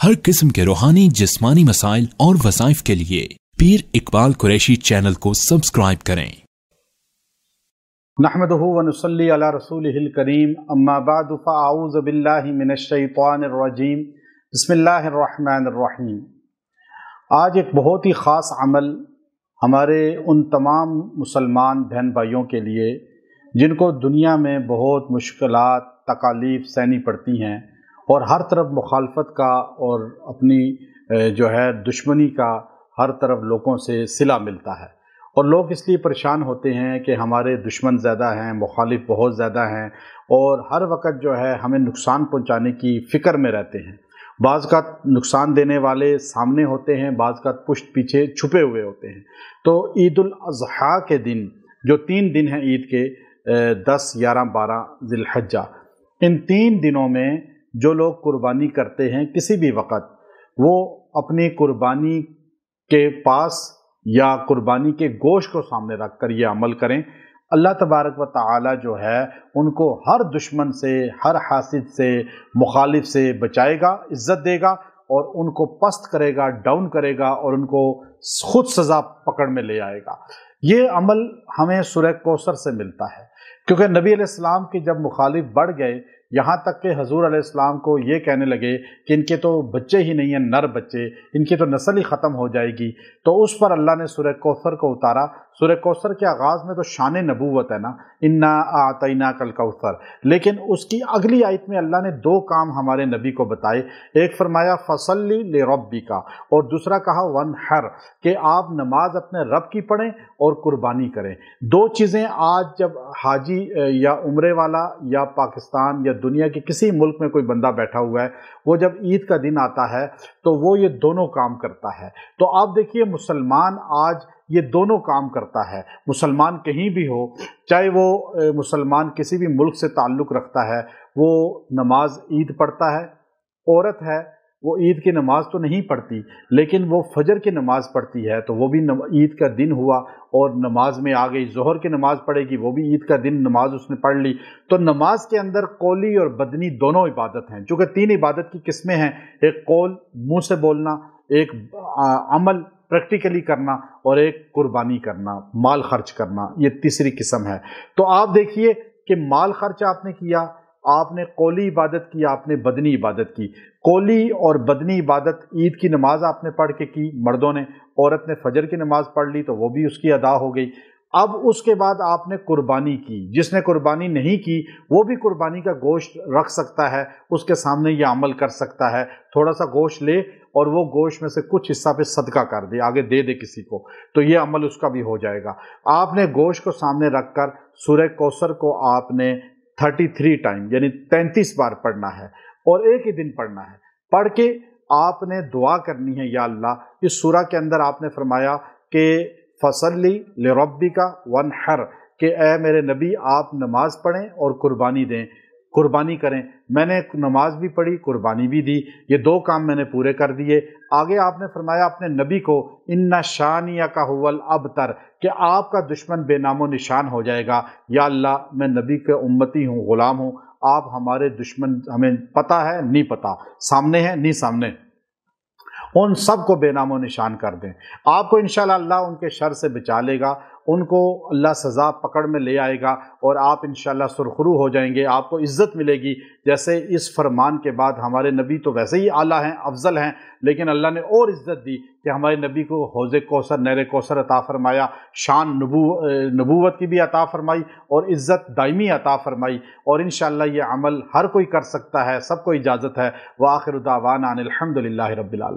हर किस्म के रूहानी जिस्मानी मसाइल और वज़ाइफ के लिए पीर इकबाल कुरैशी चैनल को सब्सक्राइब करें। नहमदुहु व नुसल्ली अला रसूलिहिल करीम, अम्मा बादु फ़अऊज़ु बिल्लाहि मिनश शैतानिर रजीम, बिस्मिल्लाहिर रहमानिर रहीम। आज एक बहुत ही ख़ास अमल हमारे उन तमाम मुसलमान बहन भाइयों के लिए जिनको दुनिया में बहुत मुश्किलात तकालीफ सहनी पड़ती हैं और हर तरफ मुखालफत का और अपनी जो है दुश्मनी का हर तरफ लोगों से सिला मिलता है और लोग इसलिए परेशान होते हैं कि हमारे दुश्मन ज़्यादा हैं, मुखालिफ बहुत ज़्यादा हैं और हर वक्त जो है हमें नुकसान पहुंचाने की फ़िक्र में रहते हैं। बाज़ का नुकसान देने वाले सामने होते हैं, बाज़ का पुष्ट पीछे छुपे हुए होते हैं। तो ईद उल अज़हा के दिन जो 3 दिन हैं ईद के 10, 11, 12 ज़िलहज्जा, इन 3 दिनों में जो लोग कुर्बानी करते हैं किसी भी वक़्त, वो अपनी कुर्बानी के पास या कुर्बानी के गोश्त को सामने रख कर ये अमल करें। अल्लाह तबारक व तआला जो है उनको हर दुश्मन से, हर हासिद से, मुखालिफ से बचाएगा, इज़्ज़त देगा और उनको पस्त करेगा, डाउन करेगा और उनको खुद सज़ा पकड़ में ले आएगा। ये अमल हमें सूरह कौसर से मिलता है, क्योंकि नबी अलैहिस्सलाम के जब मुखालिफ बढ़ गए, यहाँ तक कि हजूर अलैहिस्सलाम को ये कहने लगे कि इनके तो बच्चे ही नहीं हैं, नर बच्चे, इनकी तो नस्ल ही ख़त्म हो जाएगी, तो उस पर अल्लाह ने सूरह कौसर को उतारा। सूरह कौसर के आगाज़ में तो शान नबूवत है ना, इन्ना आतैना कल कौसर, लेकिन उसकी अगली आयत में अल्लाह ने 2 काम हमारे नबी को बताए। एक फरमाया फसल्ली लिरब्बिका और दूसरा कहा वनहर, कि आप नमाज अपने रब की पढ़ें और कुर्बानी करें। 2 चीज़ें आज जब हाजी या उम्रे वाला या पाकिस्तान या दुनिया के किसी मुल्क में कोई बंदा बैठा हुआ है, वो जब ईद का दिन आता है तो वो ये दोनों काम करता है। तो आप देखिए मुसलमान आज ये दोनों काम करता है। मुसलमान कहीं भी हो, चाहे वो मुसलमान किसी भी मुल्क से ताल्लुक़ रखता है, वो नमाज ईद पढ़ता है। औरत है वो ईद की नमाज तो नहीं पढ़ती, लेकिन वो फजर की नमाज पढ़ती है, तो वो भी ईद का दिन हुआ और नमाज में आ गई। ज़ोहर की नमाज पढ़ेगी, वो भी ईद का दिन नमाज उसने पढ़ ली। तो नमाज के अंदर कौली और बदनी दोनों इबादत हैं, चूँकि 3 इबादत की किस्में हैं, एक कौल मुँह से बोलना, एक अमल प्रैक्टिकली करना और एक कुर्बानी करना, माल खर्च करना, ये तीसरी किस्म है। तो आप देखिए कि माल खर्च आपने किया, आपने कौली इबादत की, आपने बदनी इबादत की। कौली और बदनी इबादत ईद की नमाज आपने पढ़ के की मर्दों ने, औरत ने फजर की नमाज पढ़ ली तो वो भी उसकी अदा हो गई। अब उसके बाद आपने कुर्बानी की, जिसने कुर्बानी नहीं की वो भी कुर्बानी का गोश्त रख सकता है, उसके सामने ये अमल कर सकता है। थोड़ा सा गोश्त ले और वो गोश्त में से कुछ हिस्सा पे सदका कर दे, आगे दे दे किसी को, तो ये अमल उसका भी हो जाएगा। आपने गोश्त को सामने रखकर सूरह कौसर को आपने 33 टाइम यानी 33 बार पढ़ना है और एक ही दिन पढ़ना है। पढ़ के आपने दुआ करनी है, या अल्लाह, इस सूरा के अंदर आपने फरमाया कि फसल्ली लिरब्बिका वनहर, कि ऐ मेरे नबी आप नमाज पढ़ें और कुर्बानी दें, कुर्बानी करें। मैंने नमाज भी पढ़ी, कुर्बानी भी दी, ये 2 काम मैंने पूरे कर दिए। आगे आपने फरमाया अपने नबी को इन्ना शानिया का हुवल अबतर, कि आपका दुश्मन बेनामो निशान हो जाएगा। या अल्लाह, मैं नबी के उम्मती हूँ, ग़ुलाम हूँ, आप हमारे दुश्मन हमें पता है नहीं पता, सामने है नहीं सामने, उन सब को बेनामो निशान कर दें। आपको इंशाअल्लाह अल्लाह उनके शर से बचा लेगा, उनको अल्लाह सज़ा पकड़ में ले आएगा और आप इंशाअल्लाह सुरखरू हो जाएंगे, आपको इज़्ज़त मिलेगी। जैसे इस फरमान के बाद हमारे नबी तो वैसे ही आला हैं, अफजल हैं, लेकिन अल्लाह ने और इज़्ज़त दी कि हमारे नबी को हौज़े कौसर, नहर कौसर अता फरमाया, शान नबूवत की भी अता फरमाई और इज़्ज़त दायमी अता फरमाई। और इंशाअल्लाह ये अमल हर कोई कर सकता है, सबको इजाज़त है। व आखिर दावाना अनिल हम्दुलिल्लाहि रब्बिल आलमीन।